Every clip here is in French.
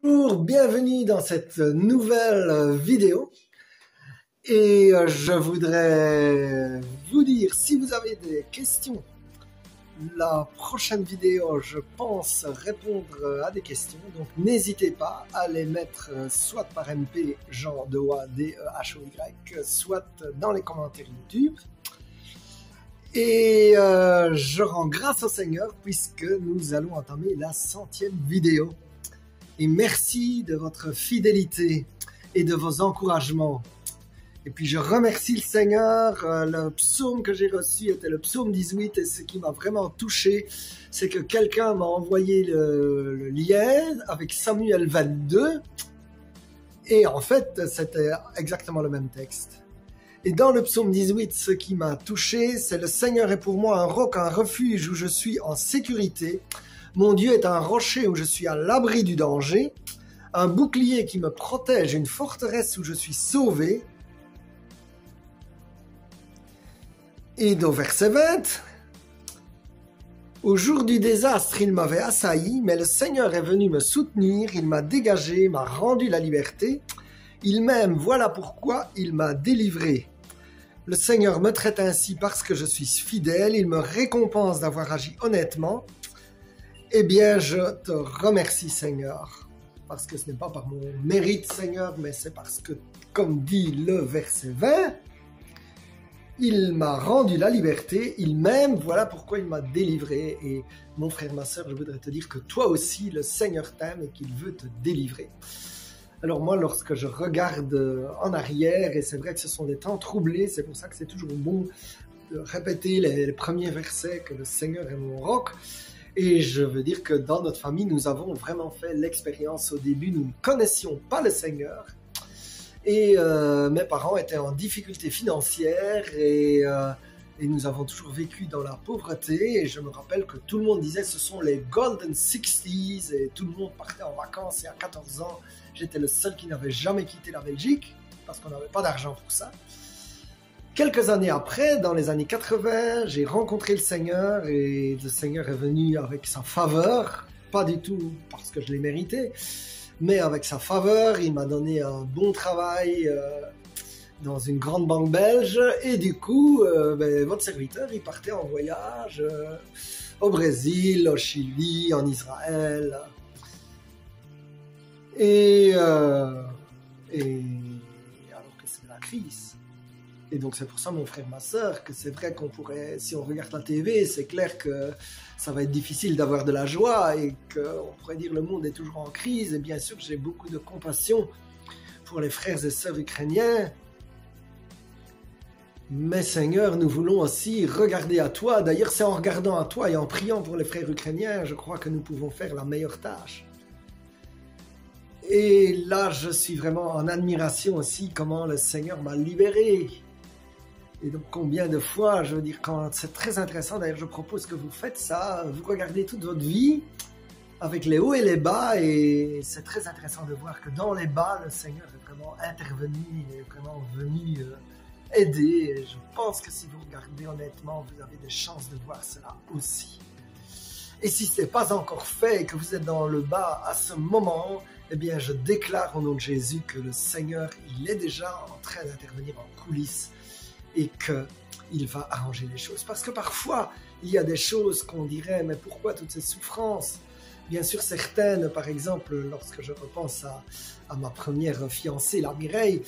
Bonjour, bienvenue dans cette nouvelle vidéo et je voudrais vous dire si vous avez des questions. La prochaine vidéo, je pense répondre à des questions, donc n'hésitez pas à les mettre soit par MP, Jean Dehoy, D-E-H-O-Y, soit dans les commentaires YouTube. Et je rends grâce au Seigneur puisque nous allons entamer la 100e vidéo. Et merci de votre fidélité et de vos encouragements. Et puis je remercie le Seigneur. Le psaume que j'ai reçu était le psaume 18 et ce qui m'a vraiment touché, c'est que quelqu'un m'a envoyé le lien avec Samuel 22. Et en fait, c'était exactement le même texte. Et dans le psaume 18, ce qui m'a touché, c'est le Seigneur est pour moi un roc, un refuge où je suis en sécurité. Mon Dieu est un rocher où je suis à l'abri du danger, un bouclier qui me protège, une forteresse où je suis sauvé. Et dans verset 20, au jour du désastre, il m'avait assailli, mais le Seigneur est venu me soutenir, il m'a dégagé, m'a rendu la liberté. Il m'aime, voilà pourquoi il m'a délivré. Le Seigneur me traite ainsi parce que je suis fidèle, il me récompense d'avoir agi honnêtement. Eh bien, je te remercie, Seigneur, parce que ce n'est pas par mon mérite, Seigneur, mais c'est parce que, comme dit le verset 20, il m'a rendu la liberté, il m'aime, voilà pourquoi il m'a délivré. Et mon frère, ma sœur, je voudrais te dire que toi aussi, le Seigneur t'aime et qu'il veut te délivrer. Alors moi, lorsque je regarde en arrière, et c'est vrai que ce sont des temps troublés, c'est pour ça que c'est toujours bon de répéter les premiers versets, que le Seigneur est mon roc. Et je veux dire que dans notre famille, nous avons vraiment fait l'expérience au début. Nous ne connaissions pas le Seigneur. Et mes parents étaient en difficulté financière et nous avons toujours vécu dans la pauvreté. Et je me rappelle que tout le monde disait ce sont les Golden 60s et tout le monde partait en vacances. Et à 14 ans, j'étais le seul qui n'avait jamais quitté la Belgique parce qu'on n'avait pas d'argent pour ça. Quelques années après, dans les années 80, j'ai rencontré le Seigneur et le Seigneur est venu avec sa faveur, pas du tout parce que je l'ai mérité, mais avec sa faveur, il m'a donné un bon travail dans une grande banque belge et du coup, votre serviteur, il partait en voyage au Brésil, au Chili, en Israël. Et alors que c'est la crise. Et donc c'est pour ça, mon frère, ma sœur, que c'est vrai qu'on pourrait, si on regarde la TV, c'est clair que ça va être difficile d'avoir de la joie et qu'on pourrait dire le monde est toujours en crise. Et bien sûr, j'ai beaucoup de compassion pour les frères et sœurs ukrainiens. Mais Seigneur, nous voulons aussi regarder à toi. D'ailleurs, c'est en regardant à toi et en priant pour les frères ukrainiens, je crois que nous pouvons faire la meilleure tâche. Et là, je suis vraiment en admiration aussi comment le Seigneur m'a libéré. Et donc combien de fois, je veux dire, quand c'est très intéressant, d'ailleurs je propose que vous faites ça, vous regardez toute votre vie avec les hauts et les bas et c'est très intéressant de voir que dans les bas, le Seigneur est vraiment intervenu, il est vraiment venu aider. Et je pense que si vous regardez honnêtement, vous avez des chances de voir cela aussi. Et si ce n'est pas encore fait et que vous êtes dans le bas à ce moment, eh bien je déclare au nom de Jésus que le Seigneur, il est déjà en train d'intervenir en coulisses et qu'il va arranger les choses. Parce que parfois, il y a des choses qu'on dirait, mais pourquoi toutes ces souffrances? Bien sûr, certaines, par exemple, lorsque je repense à ma première fiancée, la Mireille,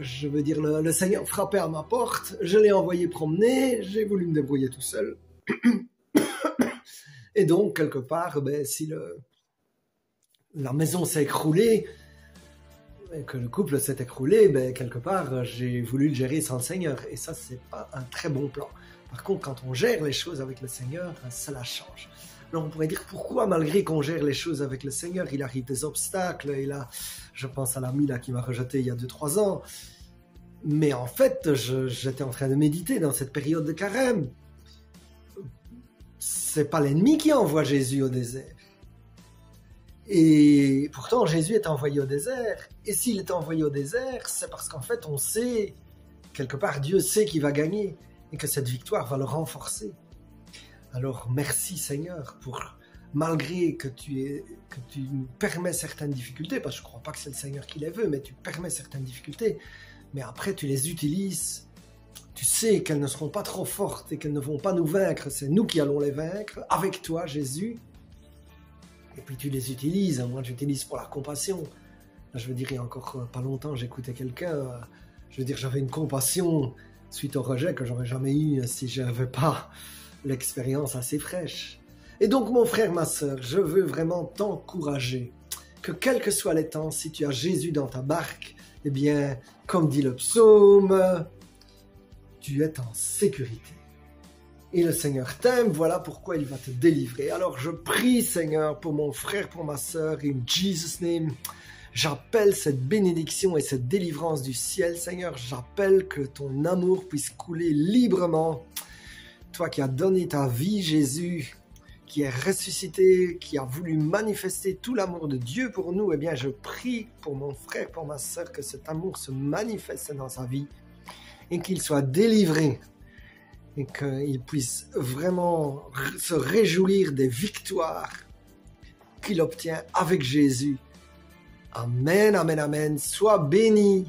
je veux dire, le Seigneur frappait à ma porte, je l'ai envoyé promener, j'ai voulu me débrouiller tout seul. Et donc, quelque part, si la maison s'est écroulée, et que le couple s'est écroulé, quelque part, j'ai voulu le gérer sans le Seigneur. Et ça, c'est pas un très bon plan. Par contre, quand on gère les choses avec le Seigneur, cela change. Alors, on pourrait dire pourquoi, malgré qu'on gère les choses avec le Seigneur, il arrive des obstacles. Et là, je pense à l'ami qui m'a rejeté il y a 2-3 ans. Mais en fait, j'étais en train de méditer dans cette période de carême. C'est pas l'ennemi qui envoie Jésus au désert. Et pourtant, Jésus est envoyé au désert. Et s'il est envoyé au désert, c'est parce qu'en fait, on sait, quelque part, Dieu sait qu'il va gagner et que cette victoire va le renforcer. Alors, merci Seigneur pour malgré que tu permets certaines difficultés, parce que je ne crois pas que c'est le Seigneur qui les veut, mais tu permets certaines difficultés, mais après tu les utilises, tu sais qu'elles ne seront pas trop fortes et qu'elles ne vont pas nous vaincre, c'est nous qui allons les vaincre, avec toi Jésus, et puis tu les utilises, moi tu utilises pour la compassion. Là, je veux dire, il y a encore pas longtemps, j'écoutais quelqu'un, je veux dire, j'avais une compassion suite au rejet que j'aurais jamais eu si je n'avais pas l'expérience assez fraîche. Et donc, mon frère, ma sœur, je veux vraiment t'encourager que quels que soient les temps, si tu as Jésus dans ta barque, eh bien, comme dit le psaume, tu es en sécurité. Et le Seigneur t'aime, voilà pourquoi il va te délivrer. Alors, je prie, Seigneur, pour mon frère, pour ma sœur, in Jesus' name. J'appelle cette bénédiction et cette délivrance du ciel, Seigneur. J'appelle que ton amour puisse couler librement. Toi qui as donné ta vie, Jésus, qui est ressuscité, qui a voulu manifester tout l'amour de Dieu pour nous, eh bien, je prie pour mon frère, pour ma sœur, que cet amour se manifeste dans sa vie et qu'il soit délivré et qu'il puisse vraiment se réjouir des victoires qu'il obtient avec Jésus. Amen, amen, amen. Sois béni.